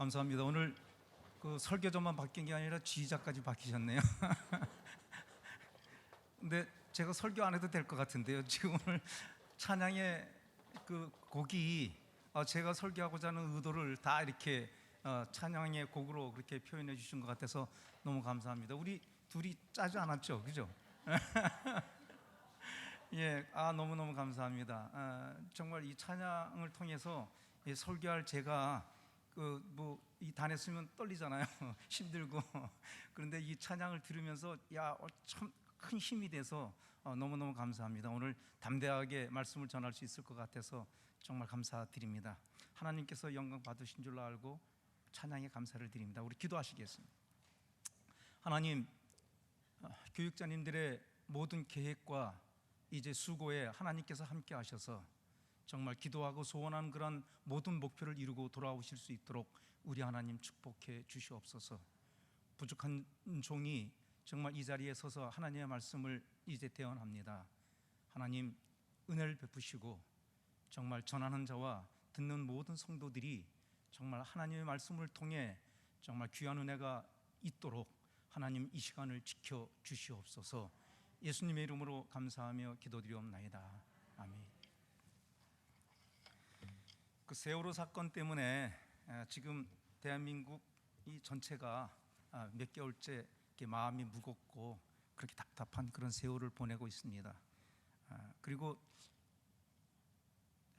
감사합니다. 오늘 그 설교자만 바뀐 게 아니라 지휘자까지 바뀌셨네요. 근데 제가 설교 안 해도 될 것 같은데요. 지금 오늘 찬양의 그 곡이 제가 설교하고자 하는 의도를 다 이렇게 찬양의 곡으로 그렇게 표현해 주신 것 같아서 너무 감사합니다. 우리 둘이 짜지 않았죠, 그죠? 예, 너무너무 감사합니다. 정말 이 찬양을 통해서 설교할 제가 이 단에 쓰면 떨리잖아요. 힘들고. 그런데 이 찬양을 들으면서 참 큰 힘이 돼서 너무너무 감사합니다. 오늘 담대하게 말씀을 전할 수 있을 것 같아서 정말 감사드립니다. 하나님께서 영광 받으신 줄로 알고 찬양에 감사를 드립니다. 우리 기도하시겠습니다. 하나님, 교육자님들의 모든 계획과 이제 수고에 하나님께서 함께 하셔서 정말 기도하고 소원한 그런 모든 목표를 이루고 돌아오실 수 있도록 우리 하나님 축복해 주시옵소서. 부족한 종이 정말 이 자리에 서서 하나님의 말씀을 이제 대언합니다. 하나님, 은혜를 베푸시고 정말 전하는 자와 듣는 모든 성도들이 정말 하나님의 말씀을 통해 정말 귀한 은혜가 있도록 하나님 이 시간을 지켜 주시옵소서. 예수님의 이름으로 감사하며 기도드리옵나이다. 아멘. 그 세월호 사건 때문에 지금 대한민국 이 전체가 몇 개월째 이렇게 마음이 무겁고 그렇게 답답한 그런 세월을 보내고 있습니다. 그리고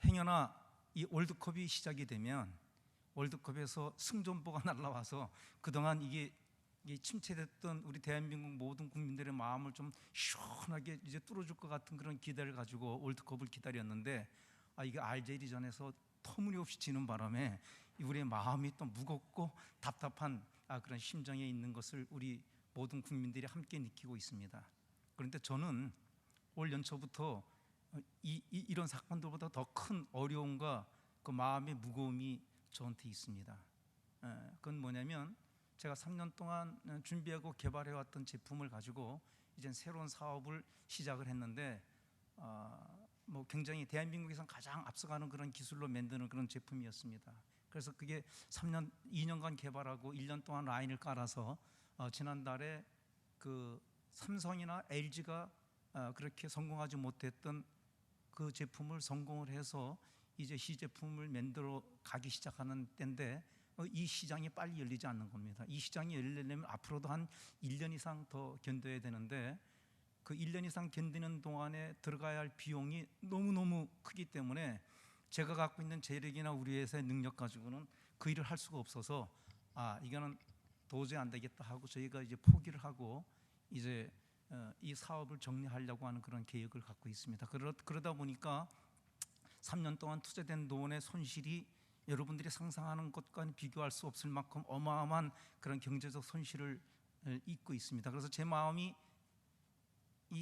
행여나 이 월드컵이 시작이 되면 월드컵에서 승전보가 날라와서 그동안 이게 침체됐던 우리 대한민국 모든 국민들의 마음을 좀 시원하게 이제 뚫어줄 것 같은 그런 기대를 가지고 월드컵을 기다렸는데 이게 알제리전에서 터무니없이 지는 바람에 우리의 마음이 또 무겁고 답답한 그런 심정에 있는 것을 우리 모든 국민들이 함께 느끼고 있습니다. 그런데 저는 올 연초부터 이런 사건들보다 더 큰 어려움과 그 마음의 무거움이 저한테 있습니다. 그건 뭐냐면 제가 3년 동안 준비하고 개발해왔던 제품을 가지고 이제 새로운 사업을 시작을 했는데 굉장히 대한민국에서 가장 앞서가는 그런 기술로 만드는 그런 제품이었습니다. 그래서 그게 2년간 개발하고 1년 동안 라인을 깔아서 지난달에 그 삼성이나 LG가 그렇게 성공하지 못했던 그 제품을 성공을 해서 이제 시제품을 만들어 가기 시작하는 때인데 이 시장이 빨리 열리지 않는 겁니다. 이 시장이 열리려면 앞으로도 한 1년 이상 더 견뎌야 되는데 그 1년 이상 견디는 동안에 들어가야 할 비용이 너무너무 크기 때문에 제가 갖고 있는 재력이나 우리 회사의 능력 가지고는 그 일을 할 수가 없어서 이거는 도저히 안 되겠다 하고 저희가 이제 포기를 하고 이제 이 사업을 정리하려고 하는 그런 계획을 갖고 있습니다. 그러다 보니까 3년 동안 투자된 돈의 손실이 여러분들이 상상하는 것과 비교할 수 없을 만큼 어마어마한 그런 경제적 손실을 입고 있습니다. 그래서 제 마음이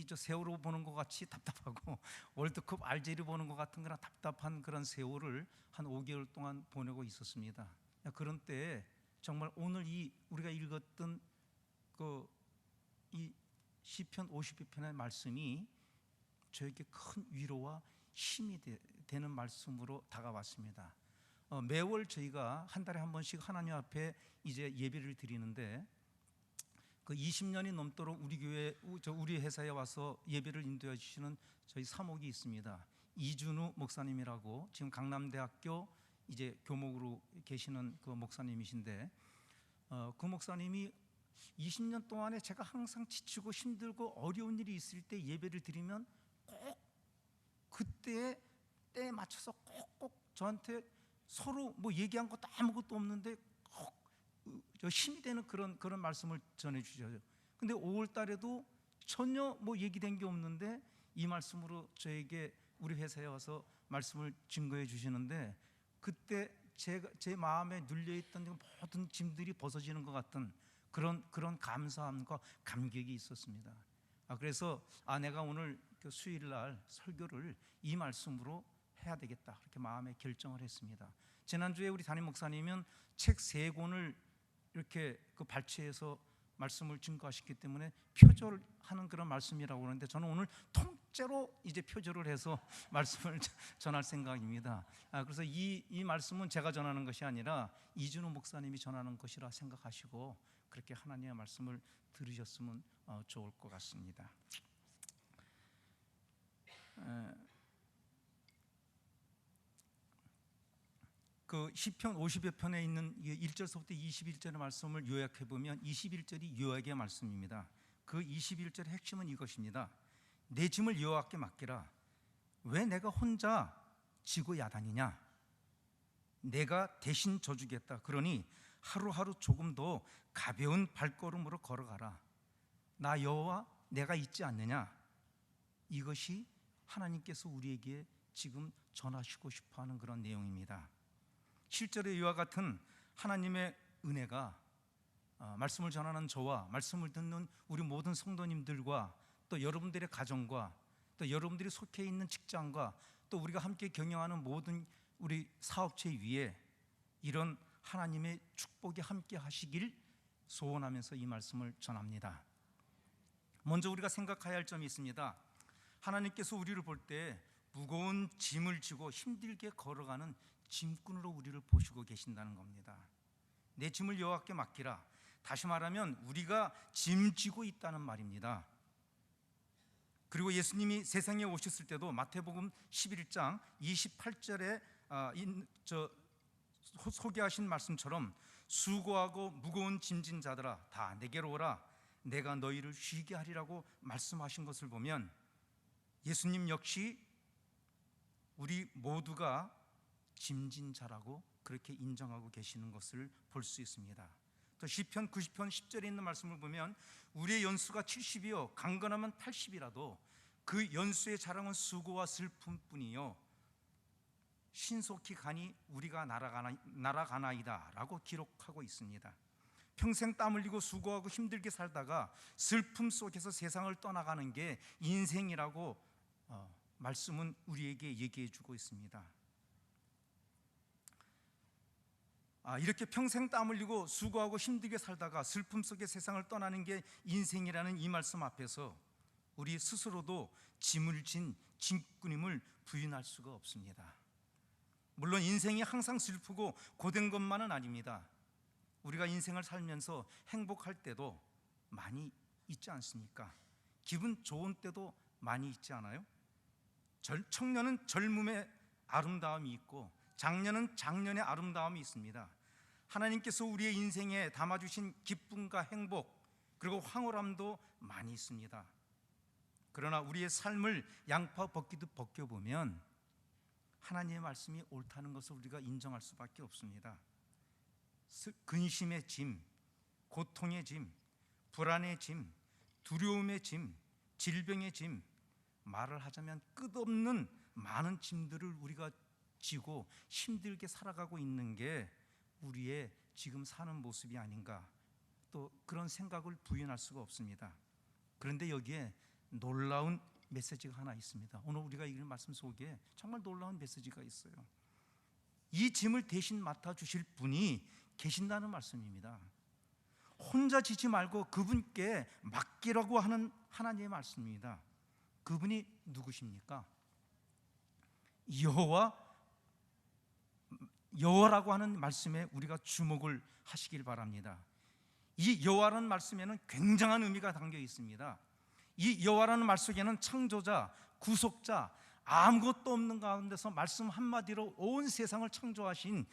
저 세월호 보는 것 같이 답답하고 월드컵 알제리 보는 것 같은 그런 답답한 그런 세월을 한 5개월 동안 보내고 있었습니다. 그런 때에 정말 오늘 우리가 읽었던 이 시편 52편의 말씀이 저에게 큰 위로와 힘이 되는 말씀으로 다가왔습니다. 매월 저희가 한 달에 한 번씩 하나님 앞에 이제 예배를 드리는데 그 20년이 넘도록 우리 교회 우리 회사에 와서 예배를 인도해 주시는 저희 사목이 있습니다. 이준우 목사님이라고 지금 강남대학교 이제 교목으로 계시는 그 목사님이신데 그 목사님이 20년 동안에 제가 항상 지치고 힘들고 어려운 일이 있을 때 예배를 드리면 꼭 그때에 때에 맞춰서 꼭 저한테 서로 얘기한 것도 아무것도 없는데 꼭 힘이 되는 그런 말씀을 전해 주셔요. 근데 5월 달에도 전혀 얘기된 게 없는데 이 말씀으로 저에게 우리 회사에 와서 말씀을 증거해 주시는데 그때 제 마음에 눌려있던 모든 짐들이 벗어지는 것 같은 그런 감사함과 감격이 있었습니다. 그래서 내가 오늘 그 수요일 날 설교를 이 말씀으로 해야 되겠다 그렇게 마음에 결정을 했습니다. 지난주에 우리 담임 목사님은 책 3권을 이렇게 발췌해서 말씀을 증거하셨기 때문에 표절하는 그런 말씀이라고 그러는데 저는 오늘 통째로 이제 표절을 해서 말씀을 전할 생각입니다. 그래서 이 말씀은 제가 전하는 것이 아니라 이준호 목사님이 전하는 것이라 생각하시고 그렇게 하나님의 말씀을 들으셨으면 좋을 것 같습니다. 그 시편 50여 편에 있는 1절서부터 21절의 말씀을 요약해 보면 21절이 요약의 말씀입니다. 그 21절의 핵심은 이것입니다. 내 짐을 여호와께 맡기라. 왜 내가 혼자 지고 야단이냐? 내가 대신 져주겠다. 그러니 하루하루 조금 더 가벼운 발걸음으로 걸어가라. 나 여호와 내가 있지 않느냐? 이것이 하나님께서 우리에게 지금 전하시고 싶어하는 그런 내용입니다. 실제로 이와 같은 하나님의 은혜가 말씀을 전하는 저와 말씀을 듣는 우리 모든 성도님들과 또 여러분들의 가정과 또 여러분들이 속해 있는 직장과 또 우리가 함께 경영하는 모든 우리 사업체 위에 이런 하나님의 축복이 함께 하시길 소원하면서 이 말씀을 전합니다. 먼저 우리가 생각해야 할 점이 있습니다. 하나님께서 우리를 볼 때 무거운 짐을 지고 힘들게 걸어가는 짐꾼으로 우리를 보시고 계신다는 겁니다. 내 짐을 여호와께 맡기라. 다시 말하면 우리가 짐지고 있다는 말입니다. 그리고 예수님이 세상에 오셨을 때도 마태복음 11장 28절에 소개하신 말씀처럼 수고하고 무거운 짐진 자들아 다 내게로 오라. 내가 너희를 쉬게 하리라고 말씀하신 것을 보면 예수님 역시 우리 모두가 짐진 자라고 그렇게 인정하고 계시는 것을 볼 수 있습니다. 또 시편 90편 10절에 있는 말씀을 보면 우리의 연수가 70이요 강건하면 80이라도 그 연수의 자랑은 수고와 슬픔뿐이요 신속히 가니 우리가 날아가나이다 라고 기록하고 있습니다. 평생 땀 흘리고 수고하고 힘들게 살다가 슬픔 속에서 세상을 떠나가는 게 인생이라고 말씀은 우리에게 얘기해 주고 있습니다. 이렇게 평생 땀 흘리고 수고하고 힘들게 살다가 슬픔 속에 세상을 떠나는 게 인생이라는 이 말씀 앞에서 우리 스스로도 짐을 진 짐꾼임을 부인할 수가 없습니다. 물론 인생이 항상 슬프고 고된 것만은 아닙니다. 우리가 인생을 살면서 행복할 때도 많이 있지 않습니까? 기분 좋은 때도 많이 있지 않아요? 청년은 젊음의 아름다움이 있고 장년은 장년의 아름다움이 있습니다. 하나님께서 우리의 인생에 담아주신 기쁨과 행복 그리고 황홀함도 많이 있습니다. 그러나 우리의 삶을 양파 벗기듯 벗겨보면 하나님의 말씀이 옳다는 것을 우리가 인정할 수밖에 없습니다. 근심의 짐, 고통의 짐, 불안의 짐, 두려움의 짐, 질병의 짐, 말을 하자면 끝없는 많은 짐들을 우리가 지고 힘들게 살아가고 있는 게 우리의 지금 사는 모습이 아닌가, 또 그런 생각을 부인할 수가 없습니다. 그런데 여기에 놀라운 메시지가 하나 있습니다. 오늘 우리가 읽은 말씀 속에 정말 놀라운 메시지가 있어요. 이 짐을 대신 맡아주실 분이 계신다는 말씀입니다. 혼자 지지 말고 그분께 맡기라고 하는 하나님의 말씀입니다. 그분이 누구십니까? 여호와라고 하는 말씀에 우리가 주목을 하시길 바랍니다. 이 여호와라는 말씀에는 굉장한 의미가 담겨 있습니다. 이 여호와라는 말 속에는 창조자, 구속자, 아무것도 없는 가운데서 말씀 한마디로 온 세상을 창조하신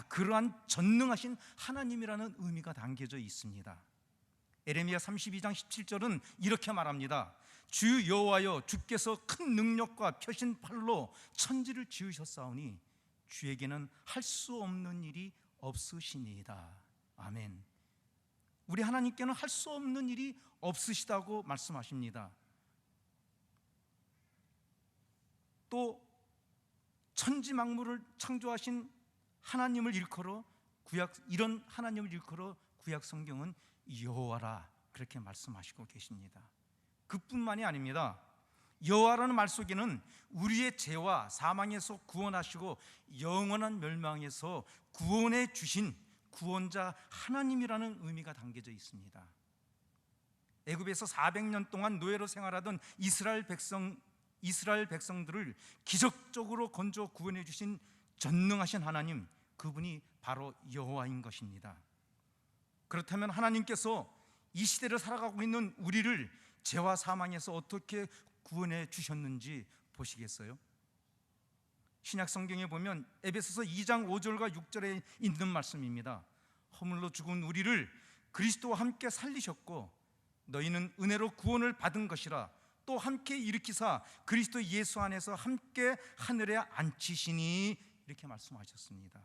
그러한 전능하신 하나님이라는 의미가 담겨져 있습니다. 에레미야 32장 17절은 이렇게 말합니다. 주 여호와여, 주께서 큰 능력과 펴신 팔로 천지를 지으셨사오니 주에게는 할 수 없는 일이 없으시니이다. 아멘. 우리 하나님께는 할 수 없는 일이 없으시다고 말씀하십니다. 또 천지 만물을 창조하신 하나님을 일컬어 이런 하나님을 일컬어 구약 성경은 여호와라 그렇게 말씀하시고 계십니다. 그뿐만이 아닙니다. 여호와라는 말 속에는 우리의 죄와 사망에서 구원하시고 영원한 멸망에서 구원해 주신 구원자 하나님이라는 의미가 담겨져 있습니다. 애굽에서 400년 동안 노예로 생활하던 이스라엘 백성 이스라엘 백성들을 기적적으로 건져 구원해 주신 전능하신 하나님, 그분이 바로 여호와인 것입니다. 그렇다면 하나님께서 이 시대를 살아가고 있는 우리를 죄와 사망에서 어떻게 구원해 주셨는지 보시겠어요? 신약 성경에 보면 에베소서 2장 5절과 6절에 있는 말씀입니다. 허물로 죽은 우리를 그리스도와 함께 살리셨고 너희는 은혜로 구원을 받은 것이라 또 함께 일으키사 그리스도 예수 안에서 함께 하늘에 앉히시니, 이렇게 말씀하셨습니다.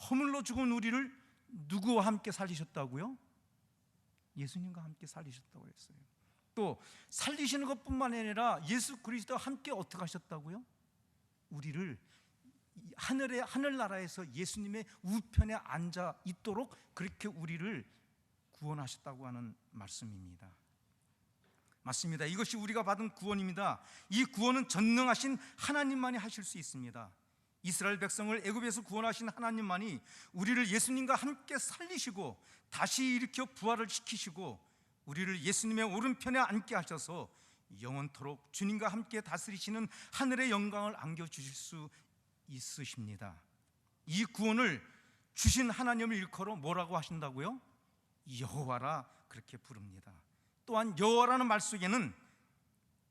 허물로 죽은 우리를 누구와 함께 살리셨다고요? 예수님과 함께 살리셨다고 했어요. 또 살리시는 것뿐만 아니라 예수 그리스도와 함께 어떻게 하셨다고요? 우리를 하늘나라에서 예수님의 우편에 앉아 있도록 그렇게 우리를 구원하셨다고 하는 말씀입니다. 맞습니다. 이것이 우리가 받은 구원입니다. 이 구원은 전능하신 하나님만이 하실 수 있습니다. 이스라엘 백성을 애굽에서 구원하신 하나님만이 우리를 예수님과 함께 살리시고 다시 일으켜 부활을 시키시고 우리를 예수님의 오른편에 앉게 하셔서 영원토록 주님과 함께 다스리시는 하늘의 영광을 안겨주실 수 있으십니다. 이 구원을 주신 하나님을 일컬어 뭐라고 하신다고요? 여호와라, 그렇게 부릅니다. 또한 여호와라는 말 속에는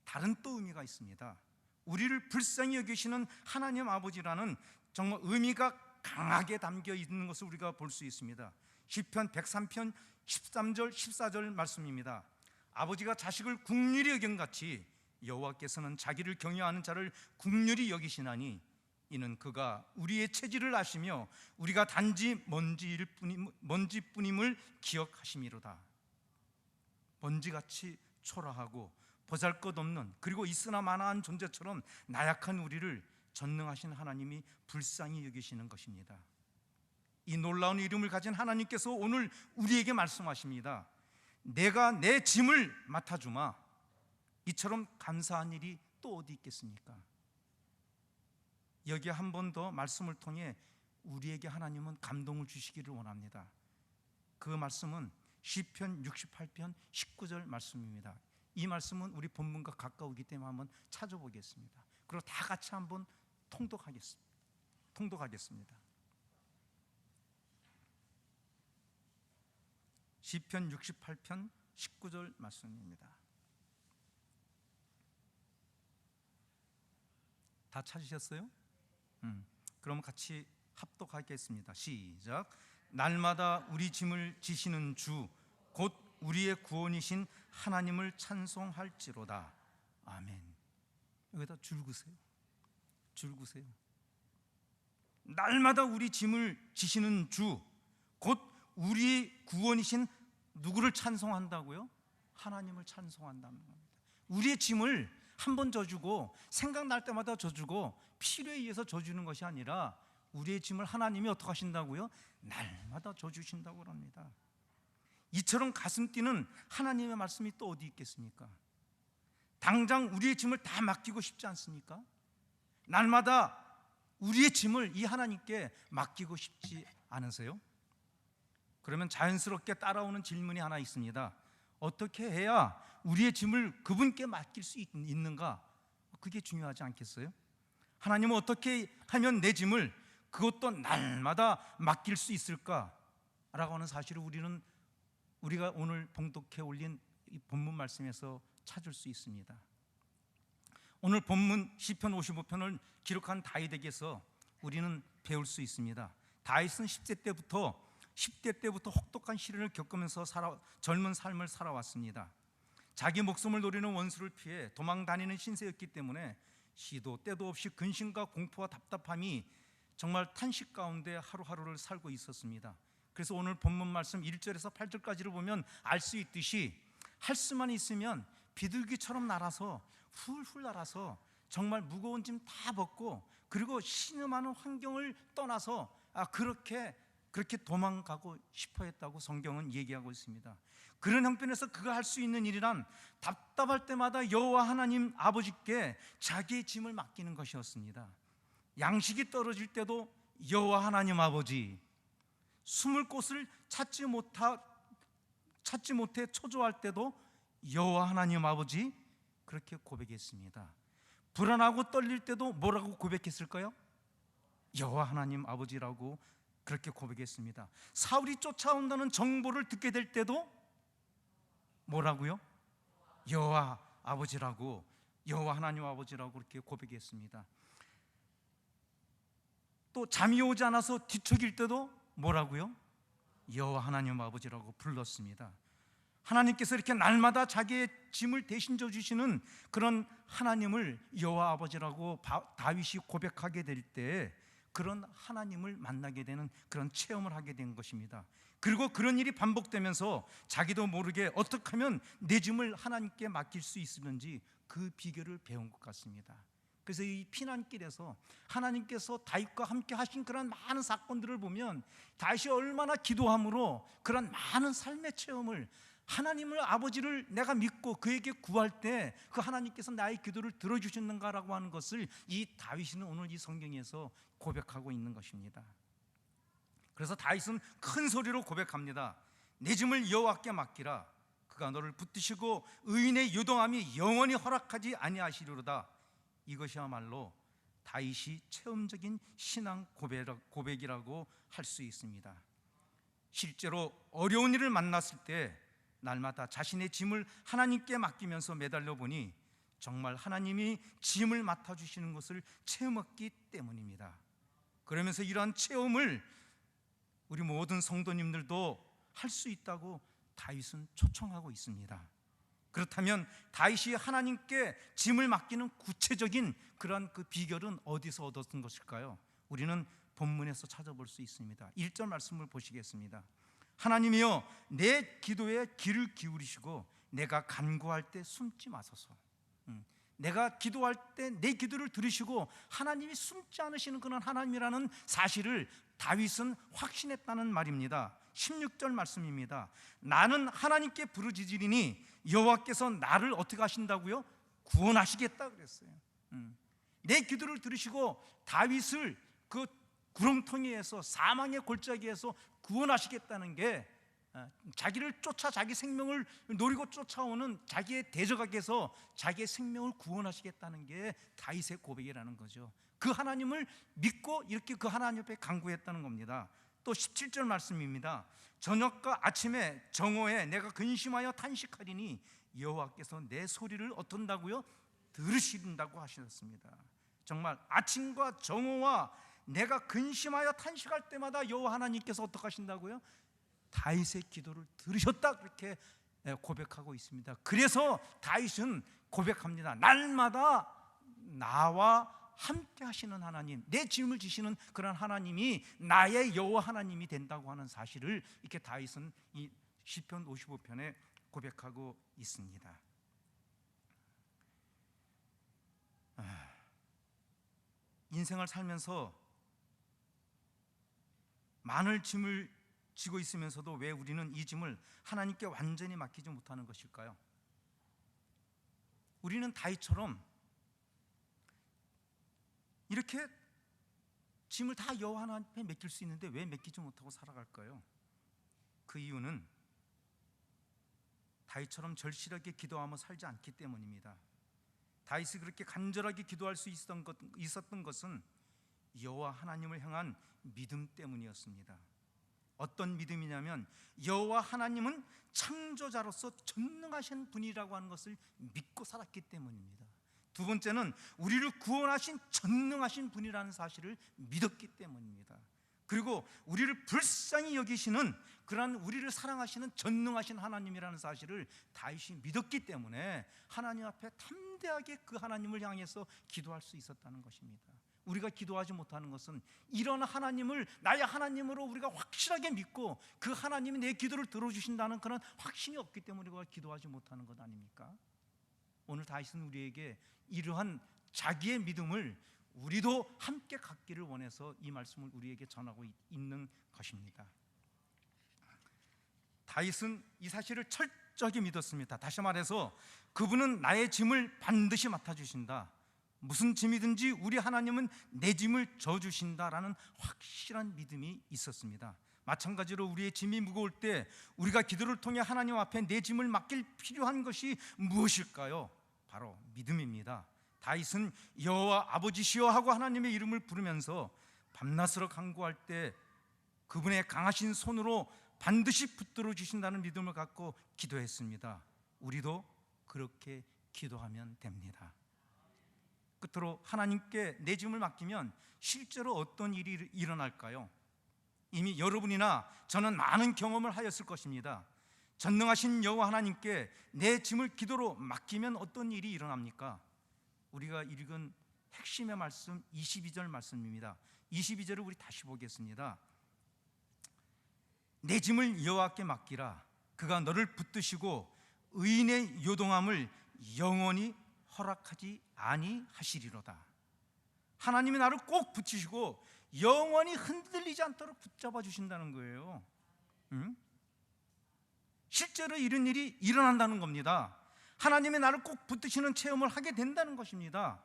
다른 또 의미가 있습니다. 우리를 불쌍히 여기시는 하나님 아버지라는 정말 의미가 강하게 담겨 있는 것을 우리가 볼 수 있습니다. 시편 103편 13절 14절 말씀입니다. 아버지가 자식을 국률이 여긴같이 여호와께서는 자기를 경외하는 자를 국률이 여기시나니 이는 그가 우리의 체질을 아시며 우리가 단지 먼지뿐임을 기억하심이로다. 먼지같이 초라하고 보잘것없는, 그리고 있으나 마나한 존재처럼 나약한 우리를 전능하신 하나님이 불쌍히 여기시는 것입니다. 이 놀라운 이름을 가진 하나님께서 오늘 우리에게 말씀하십니다. 내가 내 짐을 맡아주마. 이처럼 감사한 일이 또 어디 있겠습니까? 여기에 한 번 더 말씀을 통해 우리에게 하나님은 감동을 주시기를 원합니다. 그 말씀은 시편 68편 19절 말씀입니다. 이 말씀은 우리 본문과 가까우기 때문에 한번 찾아보겠습니다. 그리고 다 같이 한번 통독하겠습니다. 시편 68편 19절 말씀입니다. 다 찾으셨어요? 그럼 같이 합독하겠습니다. 시작. 날마다 우리 짐을 지시는 주 곧 우리의 구원이신 하나님을 찬송할지로다. 아멘. 여기다 줄 그세요. 날마다 우리 짐을 지시는 주 곧 우리 구원이신 누구를 찬송한다고요? 하나님을 찬송한다는 겁니다. 우리의 짐을 한 번 져주고 생각날 때마다 져주고 필요에 의해서 져주는 것이 아니라 우리의 짐을 하나님이 어떻게 하신다고요? 날마다 져주신다고 합니다. 이처럼 가슴 뛰는 하나님의 말씀이 또 어디 있겠습니까? 당장 우리의 짐을 다 맡기고 싶지 않습니까? 날마다 우리의 짐을 이 하나님께 맡기고 싶지 않으세요? 그러면 자연스럽게 따라오는 질문이 하나 있습니다. 어떻게 해야 우리의 짐을 그분께 맡길 수 있는가? 그게 중요하지 않겠어요? 하나님은 어떻게 하면 내 짐을 그것도 날마다 맡길 수 있을까? 라고 하는 사실을 우리가 오늘 봉독해 올린 이 본문 말씀에서 찾을 수 있습니다. 오늘 본문 시편 55편을 기록한 다윗에게서 우리는 배울 수 있습니다. 다윗은 10대 때부터 혹독한 시련을 겪으면서 젊은 삶을 살아왔습니다. 자기 목숨을 노리는 원수를 피해 도망 다니는 신세였기 때문에 시도 때도 없이 근심과 공포와 답답함이 정말 탄식 가운데 하루하루를 살고 있었습니다. 그래서 오늘 본문 말씀 1절에서 8절까지를 보면 알 수 있듯이 할 수만 있으면 비둘기처럼 날아서 훌훌 날아서 정말 무거운 짐 다 벗고 그리고 신음하는 환경을 떠나서 그렇게 도망가고 싶어 했다고 성경은 얘기하고 있습니다. 그런 형편에서 그가 할 수 있는 일이란 답답할 때마다 여호와 하나님 아버지께 자기의 짐을 맡기는 것이었습니다. 양식이 떨어질 때도 여호와 하나님 아버지, 숨을 곳을 찾지 못해 초조할 때도 여호와 하나님 아버지, 그렇게 고백했습니다. 불안하고 떨릴 때도 뭐라고 고백했을까요? 여호와 하나님 아버지라고 그렇게 고백했습니다. 사울이 쫓아온다는 정보를 듣게 될 때도 뭐라고요? 여호와 아버지라고, 여호와 하나님 아버지라고 그렇게 고백했습니다. 또 잠이 오지 않아서 뒤척일 때도 뭐라고요? 여호와 하나님 아버지라고 불렀습니다. 하나님께서 이렇게 날마다 자기의 짐을 대신 져주시는 그런 하나님을 여호와 아버지라고 다윗이 고백하게 될 때 그런 하나님을 만나게 되는 그런 체험을 하게 된 것입니다. 그리고 그런 일이 반복되면서 자기도 모르게 어떻게 하면 내 짐을 하나님께 맡길 수 있는지 그 비결을 배운 것 같습니다. 그래서 이 피난길에서 하나님께서 다윗과 함께 하신 그런 많은 사건들을 보면 다윗이 얼마나 기도함으로 그런 많은 삶의 체험을, 하나님을, 아버지를 내가 믿고 그에게 구할 때 그 하나님께서 나의 기도를 들어주셨는가라고 하는 것을 이 다윗은 오늘 이 성경에서 고백하고 있는 것입니다. 그래서 다윗은 큰 소리로 고백합니다. 내 짐을 여호와께 맡기라. 그가 너를 붙드시고 의인의 요동함이 영원히 허락하지 아니하시리로다. 이것이야말로 다윗이 체험적인 신앙 고백이라고 할 수 있습니다. 실제로 어려운 일을 만났을 때 날마다 자신의 짐을 하나님께 맡기면서 매달려 보니 정말 하나님이 짐을 맡아주시는 것을 체험했기 때문입니다. 그러면서 이러한 체험을 우리 모든 성도님들도 할 수 있다고 다윗은 초청하고 있습니다. 그렇다면 다윗이 하나님께 짐을 맡기는 구체적인 그런 그 비결은 어디서 얻었던 것일까요? 우리는 본문에서 찾아볼 수 있습니다. 1절 말씀을 보시겠습니다. 하나님이여 내 기도에 귀를 기울이시고 내가 간구할 때 숨지 마소서. 내가 기도할 때 내 기도를 들으시고 하나님이 숨지 않으시는 그런 하나님이라는 사실을 다윗은 확신했다는 말입니다. 16절 말씀입니다. 나는 하나님께 부르짖으리니 여호와께서 나를 어떻게 하신다고요? 구원하시겠다 그랬어요. 내 기도를 들으시고 다윗을 그 구렁텅이에서, 사망의 골짜기에서 구원하시겠다는 게, 자기를 쫓아 자기 생명을 노리고 쫓아오는 자기의 대적에게서 자기의 생명을 구원하시겠다는 게 다윗의 고백이라는 거죠. 그 하나님을 믿고 이렇게 그 하나님 앞에 간구했다는 겁니다. 또 17절 말씀입니다. 저녁과 아침에 정오에 내가 근심하여 탄식하리니 여호와께서 내 소리를 어떤다고요? 들으신다고 하셨습니다. 정말 아침과 정오와 내가 근심하여 탄식할 때마다 여호와 하나님께서 어떻게 하신다고요? 다윗의 기도를 들으셨다 그렇게 고백하고 있습니다. 그래서 다윗은 고백합니다. 날마다 나와 함께 하시는 하나님, 내 짐을 지시는 그런 하나님이 나의 여호와 하나님이 된다고 하는 사실을 이렇게 다윗은 이 시편 55편에 고백하고 있습니다. 인생을 살면서 많은 짐을 지고 있으면서도 왜 우리는 이 짐을 하나님께 완전히 맡기지 못하는 것일까요? 우리는 다윗처럼 이렇게 짐을 다 여호와 하나님께 맡길 수 있는데 왜 맡기지 못하고 살아갈까요? 그 이유는 다윗처럼 절실하게 기도하며 살지 않기 때문입니다. 다윗이 그렇게 간절하게 기도할 수 있었던 것은 여호와 하나님을 향한 믿음 때문이었습니다. 어떤 믿음이냐면 여호와 하나님은 창조자로서 전능하신 분이라고 하는 것을 믿고 살았기 때문입니다. 두 번째는 우리를 구원하신 전능하신 분이라는 사실을 믿었기 때문입니다. 그리고 우리를 불쌍히 여기시는 그러한 우리를 사랑하시는 전능하신 하나님이라는 사실을 다윗이 믿었기 때문에 하나님 앞에 담대하게 그 하나님을 향해서 기도할 수 있었다는 것입니다. 우리가 기도하지 못하는 것은 이런 하나님을 나의 하나님으로 우리가 확실하게 믿고 그 하나님이 내 기도를 들어주신다는 그런 확신이 없기 때문에 우리가 기도하지 못하는 것 아닙니까? 오늘 다윗은 우리에게 이러한 자기의 믿음을 우리도 함께 갖기를 원해서 이 말씀을 우리에게 전하고 있는 것입니다. 다윗은 이 사실을 철저히 믿었습니다. 다시 말해서 그분은 나의 짐을 반드시 맡아주신다. 무슨 짐이든지 우리 하나님은 내 짐을 져주신다라는 확실한 믿음이 있었습니다. 마찬가지로 우리의 짐이 무거울 때 우리가 기도를 통해 하나님 앞에 내 짐을 맡길 필요한 것이 무엇일까요? 바로 믿음입니다. 다윗은 여호와 아버지시여 하고 하나님의 이름을 부르면서 밤낮으로 간구할 때 그분의 강하신 손으로 반드시 붙들어 주신다는 믿음을 갖고 기도했습니다. 우리도 그렇게 기도하면 됩니다. 끝으로 하나님께 내 짐을 맡기면 실제로 어떤 일이 일어날까요? 이미 여러분이나 저는 많은 경험을 하였을 것입니다. 전능하신 여호와 하나님께 내 짐을 기도로 맡기면 어떤 일이 일어납니까? 우리가 읽은 핵심의 말씀 22절 말씀입니다. 22절을 우리 다시 보겠습니다. 내 짐을 여호와께 맡기라. 그가 너를 붙드시고 의인의 요동함을 영원히 허락하지 아니하시리로다. 하나님이 나를 꼭 붙이시고 영원히 흔들리지 않도록 붙잡아 주신다는 거예요. 실제로 이런 일이 일어난다는 겁니다. 하나님이 나를 꼭 붙드시는 체험을 하게 된다는 것입니다.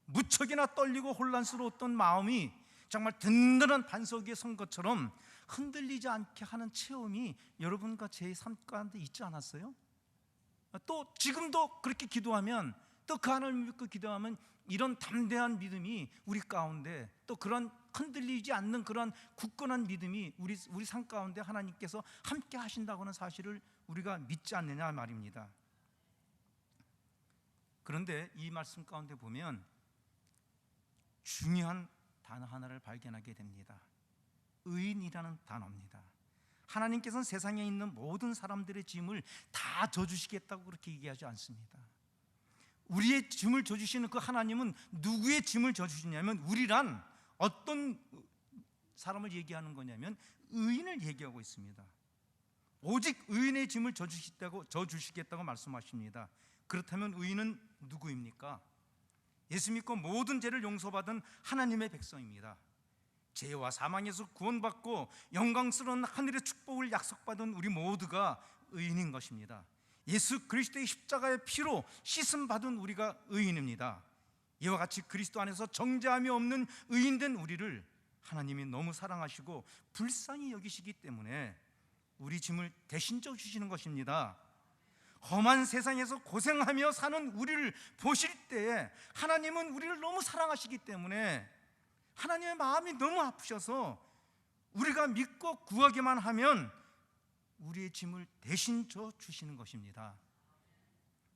무척이나 떨리고 혼란스러웠던 마음이 정말 든든한 반석 위에 선 것처럼 흔들리지 않게 하는 체험이 여러분과 제 삶 가운데 있지 않았어요? 또 지금도 그렇게 기도하면, 또 그 하나님을 믿고 기도하면 이런 담대한 믿음이 우리 가운데, 또 그런 흔들리지 않는 그런 굳건한 믿음이 우리 삶 가운데 하나님께서 함께 하신다고 하는 사실을 우리가 믿지 않느냐 말입니다. 그런데 이 말씀 가운데 보면 중요한 단어 하나를 발견하게 됩니다. 의인이라는 단어입니다. 하나님께서는 세상에 있는 모든 사람들의 짐을 다 져주시겠다고 그렇게 얘기하지 않습니다. 우리의 짐을 져주시는 그 하나님은 누구의 짐을 져주시냐면, 우리란 어떤 사람을 얘기하는 거냐면 의인을 얘기하고 있습니다. 오직 의인의 짐을 져주시겠다고 말씀하십니다. 그렇다면 의인은 누구입니까? 예수 믿고 모든 죄를 용서받은 하나님의 백성입니다. 죄와 사망에서 구원받고 영광스러운 하늘의 축복을 약속받은 우리 모두가 의인인 것입니다. 예수 그리스도의 십자가의 피로 씻음받은 우리가 의인입니다. 이와 같이 그리스도 안에서 정죄함이 없는 의인된 우리를 하나님이 너무 사랑하시고 불쌍히 여기시기 때문에 우리 짐을 대신 져주시는 것입니다. 험한 세상에서 고생하며 사는 우리를 보실 때에 하나님은 우리를 너무 사랑하시기 때문에 하나님의 마음이 너무 아프셔서 우리가 믿고 구하기만 하면 우리의 짐을 대신 져 주시는 것입니다.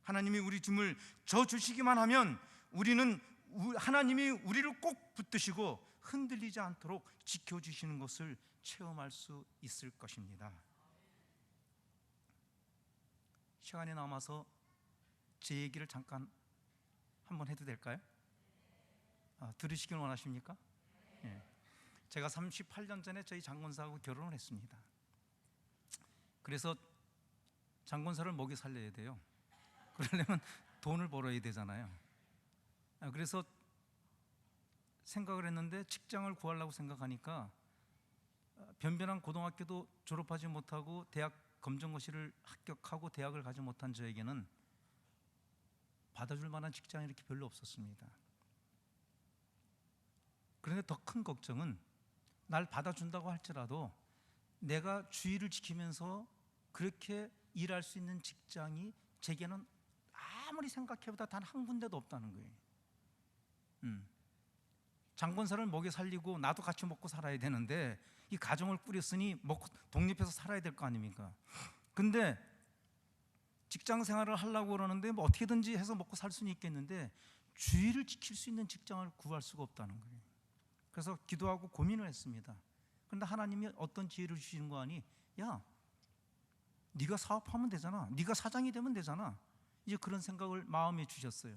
하나님이 우리 짐을 져 주시기만 하면 하나님이 우리를 꼭 붙드시고 흔들리지 않도록 지켜주시는 것을 체험할 수 있을 것입니다. 시간이 남아서 제 얘기를 잠깐 한번 해도 될까요? 들으시길 원하십니까? 네. 제가 38년 전에 저희 장군사하고 결혼을 했습니다. 그래서 장군사를 먹여 살려야 돼요. 그러려면 돈을 벌어야 되잖아요. 그래서 생각을 했는데, 직장을 구하려고 생각하니까 변변한 고등학교도 졸업하지 못하고 대학 검정고시를 합격하고 대학을 가지 못한 저에게는 받아줄 만한 직장이 이렇게 별로 없었습니다. 그런데 더 큰 걱정은, 날 받아준다고 할지라도 내가 주의를 지키면서 그렇게 일할 수 있는 직장이 제게는 아무리 생각해보다 단 한 군데도 없다는 거예요. 장군사를 먹여 살리고 나도 같이 먹고 살아야 되는데, 이 가정을 꾸렸으니 먹고 독립해서 살아야 될 거 아닙니까? 근데 직장 생활을 하려고 그러는데 뭐 어떻게든지 해서 먹고 살 수는 있겠는데 주의를 지킬 수 있는 직장을 구할 수가 없다는 거예요. 그래서 기도하고 고민을 했습니다. 그런데 하나님이 어떤 지혜를 주시는 거 아니? 야, 네가 사업하면 되잖아. 네가 사장이 되면 되잖아. 이제 그런 생각을 마음에 주셨어요.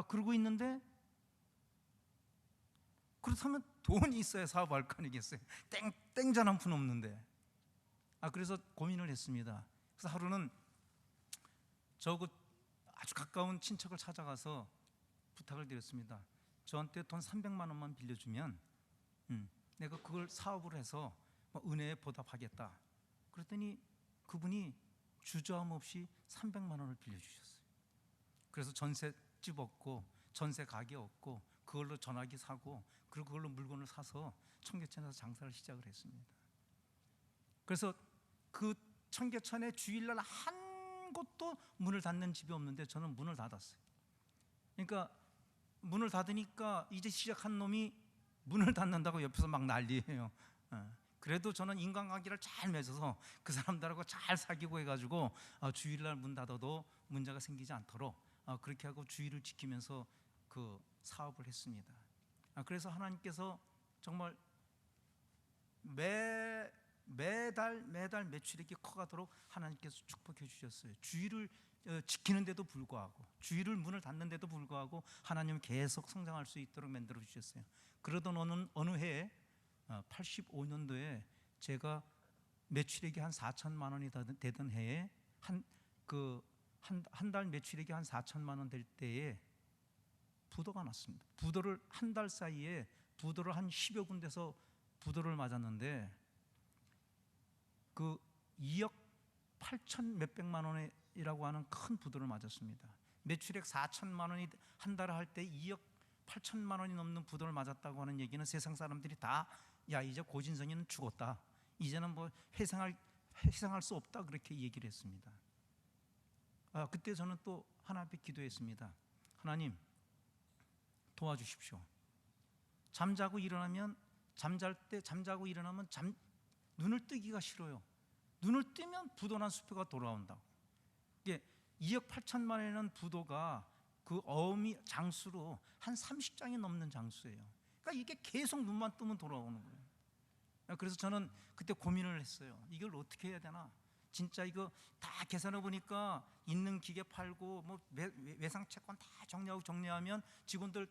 그러고 있는데, 그렇다면 돈이 있어야 사업할 거 아니겠어요? 땡전 한 푼 없는데. 그래서 고민을 했습니다. 그래서 하루는 그 아주 가까운 친척을 찾아가서 부탁을 드렸습니다. 저한테 돈 300만 원만 빌려주면 내가 그걸 사업을 해서 은혜에 보답하겠다. 그랬더니 그분이 주저함 없이 300만 원을 빌려주셨어요. 그래서 전셋집 얻고 전세 가게 얻고 그걸로 전화기 사고, 그리고 그걸로 물건을 사서 청계천에서 장사를 시작을 했습니다. 그래서 그 청계천에 주일날 한 곳도 문을 닫는 집이 없는데 저는 문을 닫았어요. 그러니까 문을 닫으니까 이제 시작한 놈이 문을 닫는다고 옆에서 막 난리예요. 그래도 저는 인간관계를 잘 맺어서 그 사람들하고 잘 사귀고 해가지고 주일날 문 닫아도 문제가 생기지 않도록 그렇게 하고 주의를 지키면서 그 사업을 했습니다. 그래서 하나님께서 정말 매달 매출액이 커가도록 하나님께서 축복해 주셨어요. 주의를 지키는데도 불구하고, 주의를 문을 닫는데도 불구하고 하나님은 계속 성장할 수 있도록 만들어 주셨어요. 그러던 어느 해에 85년도에 제가 매출액이 한 4천만 원이 되던 해에 한 달 매출액이 한 4천만 원 될 때에 부도가 났습니다. 부도를 한 달 사이에 부도를 한 10여 군데서 부도를 맞았는데 그 2억 8천 몇백만 원이라고 하는 큰 부도를 맞았습니다. 매출액 4천만 원이 한 달에 할 때 2억 8천만 원이 넘는 부도를 맞았다고 하는 얘기는 세상 사람들이 다 야 이제 고진성이는 죽었다. 이제는 뭐 회상할 수 없다 그렇게 얘기를 했습니다. 그때 저는 또 하나님 앞에 기도했습니다. 하나님 도와주십시오. 잠자고 일어나면 눈을 뜨기가 싫어요. 눈을 뜨면 부도난 수표가 돌아온다고. 이게 2억 8천만 원이라는 부도가 그 어음이 장수로 한 30장이 넘는 장수예요. 그러니까 이게 계속 눈만 뜨면 돌아오는 거예요. 그래서 저는 그때 고민을 했어요. 이걸 어떻게 해야 되나? 진짜 이거 다 계산해 보니까 있는 기계 팔고 뭐 외상 채권 다 정리하면 직원들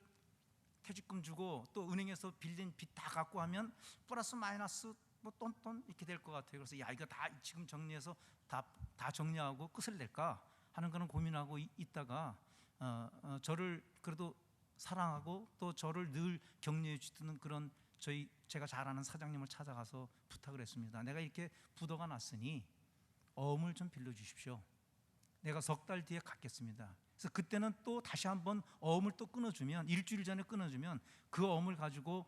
퇴직금 주고 또 은행에서 빌린 빚 다 갖고 하면 플러스 마이너스 뭐 똔똔 이렇게 될 것 같아요. 그래서 야 이거 다 지금 정리해서 다 정리하고 끝을 낼까 하는 거는 고민하고 있다가 저를 그래도 사랑하고 또 저를 늘 격려해 주는 그런 제가 잘 아는 사장님을 찾아가서 부탁을 했습니다. 내가 이렇게 부도가 났으니 어음을 좀 빌려 주십시오. 내가 석 달 뒤에 갚겠습니다. 그래서 그때는 또 다시 한번 어음을 또 끊어주면 일주일 전에 끊어주면 그 어음을 가지고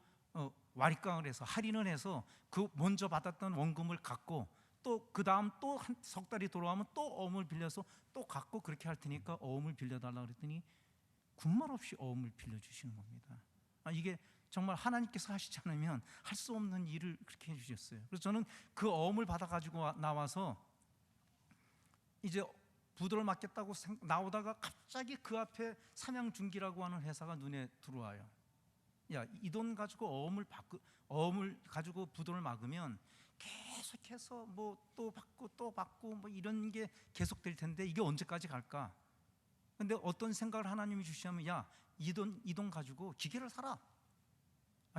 와리깡을 해서 할인을 해서 그 먼저 받았던 원금을 갚고 또 그 다음 또 한 석 달이 돌아오면 또 어음을 빌려서 또 갚고 그렇게 할 테니까 어음을 빌려달라 그랬더니 군말 없이 어음을 빌려주시는 겁니다. 이게 정말 하나님께서 하시지 않으면 할 수 없는 일을 그렇게 해주셨어요. 그래서 저는 그 어음을 받아가지고 나와서 이제 부도를 맞겠다고 나오다가 갑자기 그 앞에 삼양중기라고 하는 회사가 눈에 들어와요. 야, 이 돈 가지고 어음을 가지고 부도를 막으면 계속해서 뭐 또 받고 뭐 이런 게 계속될 텐데 이게 언제까지 갈까? 근데 어떤 생각을 하나님이 주시냐면 야, 이 돈 가지고 기계를 사라.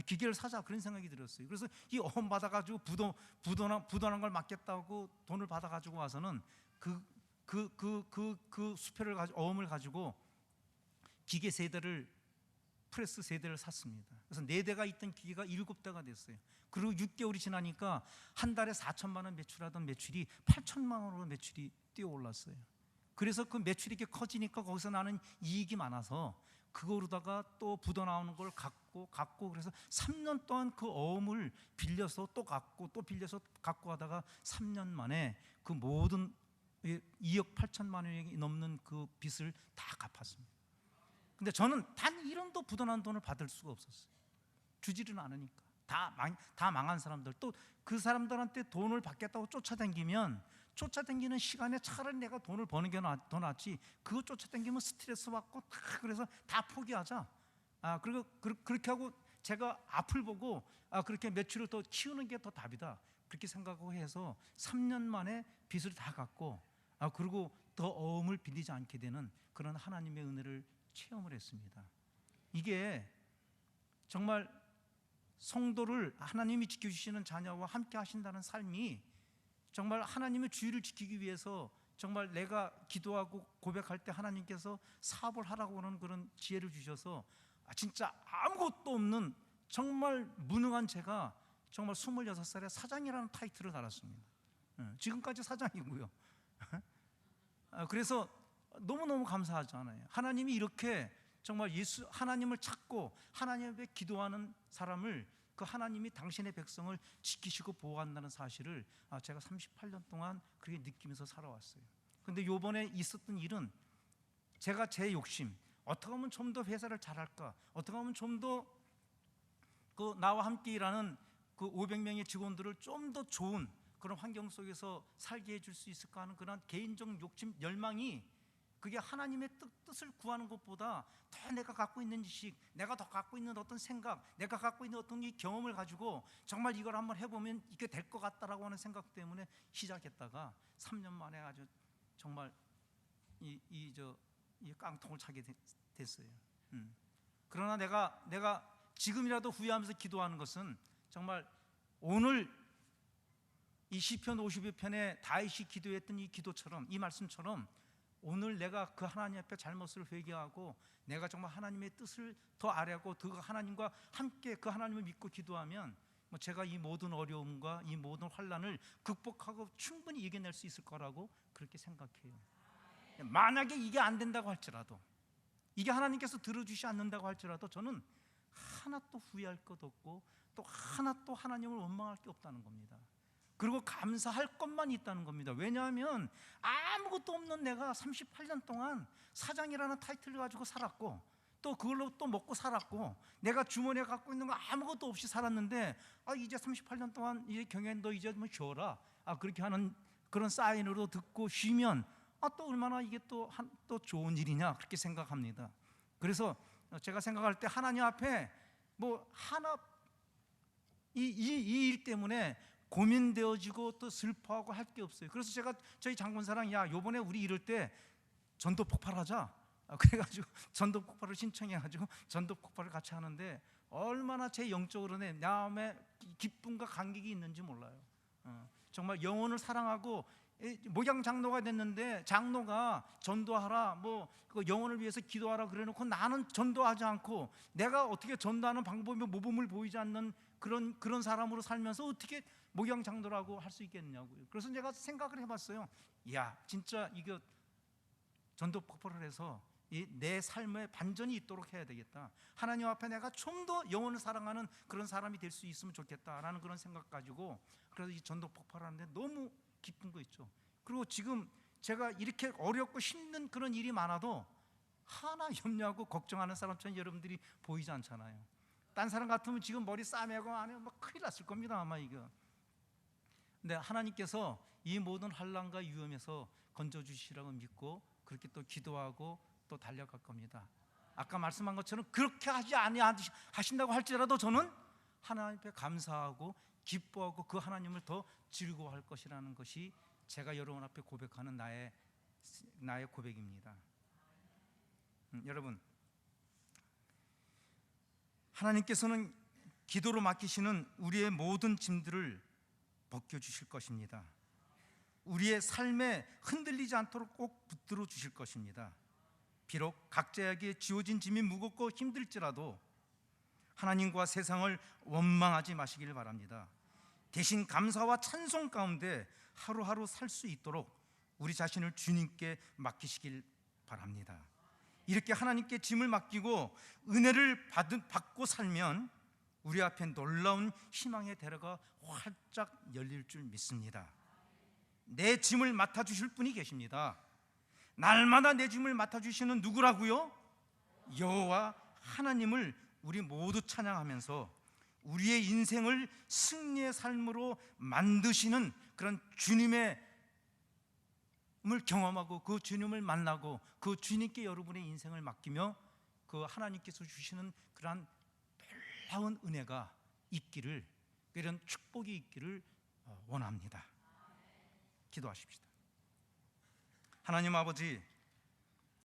기계를 사자 그런 생각이 들었어요. 그래서 이 어음 받아가지고 부도난 걸 막겠다고 돈을 받아가지고 와서는 그 수표를 가지고 어음을 가지고 기계 세대를 프레스 세대를 샀습니다. 그래서 4대가 있던 기계가 7대가 됐어요. 그리고 6개월이 지나니까 한 달에 4천만 원 매출하던 매출이 8천만 원으로 매출이 뛰어올랐어요. 그래서 그 매출이 이렇게 커지니까 거기서 나는 이익이 많아서 그거로다가 또 부도 나오는 걸 갖고 그래서 3년 동안 그 어음을 빌려서 또 갖고 또 빌려서 갖고 하다가 3년 만에 그 모든 2억 8천만 원이 넘는 그 빚을 다 갚았습니다. 근데 저는 단 1원도 부도난 돈을 받을 수가 없었어요. 주지는 않으니까. 다 망한 사람들, 또 그 사람들한테 돈을 받겠다고 쫓아다니는 시간에 차라리 내가 돈을 버는 게 더 낫지. 그거 쫓아다니면 스트레스 받고 그래서 다 포기하자. 그리고 그렇게 하고 제가 앞을 보고 그렇게 매출을 더 키우는 게 더 답이다. 그렇게 생각하고 해서 3년 만에 빚을 다 갚고 그리고 더 어음을 빌리지 않게 되는 그런 하나님의 은혜를 체험을 했습니다. 이게 정말 성도를 하나님이 지켜주시는 자녀와 함께 하신다는 삶이 정말 하나님의 주의를 지키기 위해서 정말 내가 기도하고 고백할 때 하나님께서 사업을 하라고 하는 그런 지혜를 주셔서 진짜 아무것도 없는 정말 무능한 제가 정말 26살에 사장이라는 타이틀을 달았습니다. 지금까지 사장이고요. 그래서 너무너무 감사하잖아요. 하나님이 이렇게 정말 하나님을 찾고 하나님 앞에 기도하는 사람을 그 하나님이 당신의 백성을 지키시고 보호한다는 사실을 제가 38년 동안 그렇게 느끼면서 살아왔어요. 그런데 이번에 있었던 일은 제가 제 욕심, 어떻게 하면 좀 더 회사를 잘할까? 어떻게 하면 좀 더 그 나와 함께 일하는 그 500명의 직원들을 좀 더 좋은 그런 환경 속에서 살게 해줄 수 있을까 하는 그런 개인적 욕심, 열망이, 그게 하나님의 뜻을 구하는 것보다 더 내가 갖고 있는 지식, 내가 더 갖고 있는 어떤 생각, 내가 갖고 있는 어떤 이 경험을 가지고 정말 이걸 한번 해보면 이게 될 것 같다라고 하는 생각 때문에 시작했다가 3년 만에 아주 정말 이 깡통을 차게 됐어요. 그러나 내가 지금이라도 후회하면서 기도하는 것은 정말 오늘 이 시편 52편에 다윗이 기도했던 이 기도처럼, 이 말씀처럼 오늘 내가 그 하나님 앞에 잘못을 회개하고 내가 정말 하나님의 뜻을 더 아뢰고 그 하나님과 함께 그 하나님을 믿고 기도하면 제가 이 모든 어려움과 이 모든 환난을 극복하고 충분히 이겨낼 수 있을 거라고 그렇게 생각해요. 만약에 이게 안 된다고 할지라도, 이게 하나님께서 들어주시 않는다고 할지라도 저는 하나도 후회할 것 없고 또 하나도 하나님을 원망할 게 없다는 겁니다. 그리고 감사할 것만 있다는 겁니다. 왜냐하면 아무것도 없는 내가 38년 동안 사장이라는 타이틀을 가지고 살았고 또 그걸로 또 먹고 살았고 내가 주머니에 갖고 있는 거 아무것도 없이 살았는데 이제 38년 동안 이제 경연 너 이제 뭐 쉬어라 그렇게 하는 그런 사인으로 듣고 쉬면 또 얼마나 이게 또 좋은 일이냐 그렇게 생각합니다. 그래서 제가 생각할 때 하나님 앞에 뭐 하나 이 일 때문에 고민되어지고 또 슬퍼하고 할 게 없어요. 그래서 제가 저희 장군사랑 요번에 우리 이럴 때 전도 폭발하자 그래가지고 전도 폭발을 신청해가지고 전도 폭발을 같이 하는데 얼마나 제 영적으로 내 마음에 기쁨과 감격이 있는지 몰라요. 정말 영혼을 사랑하고 목양 장로가 됐는데 장로가 전도하라 그 영혼을 위해서 기도하라 그래놓고 나는 전도하지 않고 내가 어떻게 전도하는 방법이 모범을 보이지 않는 그런 사람으로 살면서 어떻게 목양 장로라고 할 수 있겠냐고요. 그래서 제가 생각을 해봤어요. 진짜 이거 전도 폭발을 해서 내 삶에 반전이 있도록 해야 되겠다. 하나님 앞에 내가 좀 더 영혼을 사랑하는 그런 사람이 될 수 있으면 좋겠다라는 그런 생각 가지고 그래서 이 전도 폭발하는데 너무 기쁜 거 있죠. 그리고 지금 제가 이렇게 어렵고 힘든 그런 일이 많아도 하나 염려하고 걱정하는 사람처럼 여러분들이 보이지 않잖아요. 딴 사람 같으면 지금 머리 싸매고 안에 큰일 났을 겁니다 아마 이거. 근데 하나님께서 이 모든 환난과 위험에서 건져주시라고 믿고 그렇게 또 기도하고 또 달려갈 겁니다. 아까 말씀한 것처럼 그렇게 하지 아니하신다고 할지라도 저는 하나님 앞에 감사하고 기뻐하고 그 하나님을 더 즐거워할 것이라는 것이 제가 여러분 앞에 고백하는 나의 고백입니다. 여러분, 하나님께서는 기도로 맡기시는 우리의 모든 짐들을 벗겨주실 것입니다. 우리의 삶에 흔들리지 않도록 꼭 붙들어 주실 것입니다. 비록 각자에게 지어진 짐이 무겁고 힘들지라도 하나님과 세상을 원망하지 마시길 바랍니다. 대신 감사와 찬송 가운데 하루하루 살 수 있도록 우리 자신을 주님께 맡기시길 바랍니다. 이렇게 하나님께 짐을 맡기고 은혜를 받고 살면 우리 앞에 놀라운 희망의 대로가 활짝 열릴 줄 믿습니다. 내 짐을 맡아주실 분이 계십니다. 날마다 내 짐을 맡아주시는 누구라고요? 여호와 하나님을 우리 모두 찬양하면서 우리의 인생을 승리의 삶으로 만드시는 그런 주님의 경험하고 그 주님을 만나고 그 주님께 여러분의 인생을 맡기며 그 하나님께서 주시는 그러한 놀라운 은혜가 있기를, 이런 축복이 있기를 원합니다. 기도하십시다. 하나님 아버지,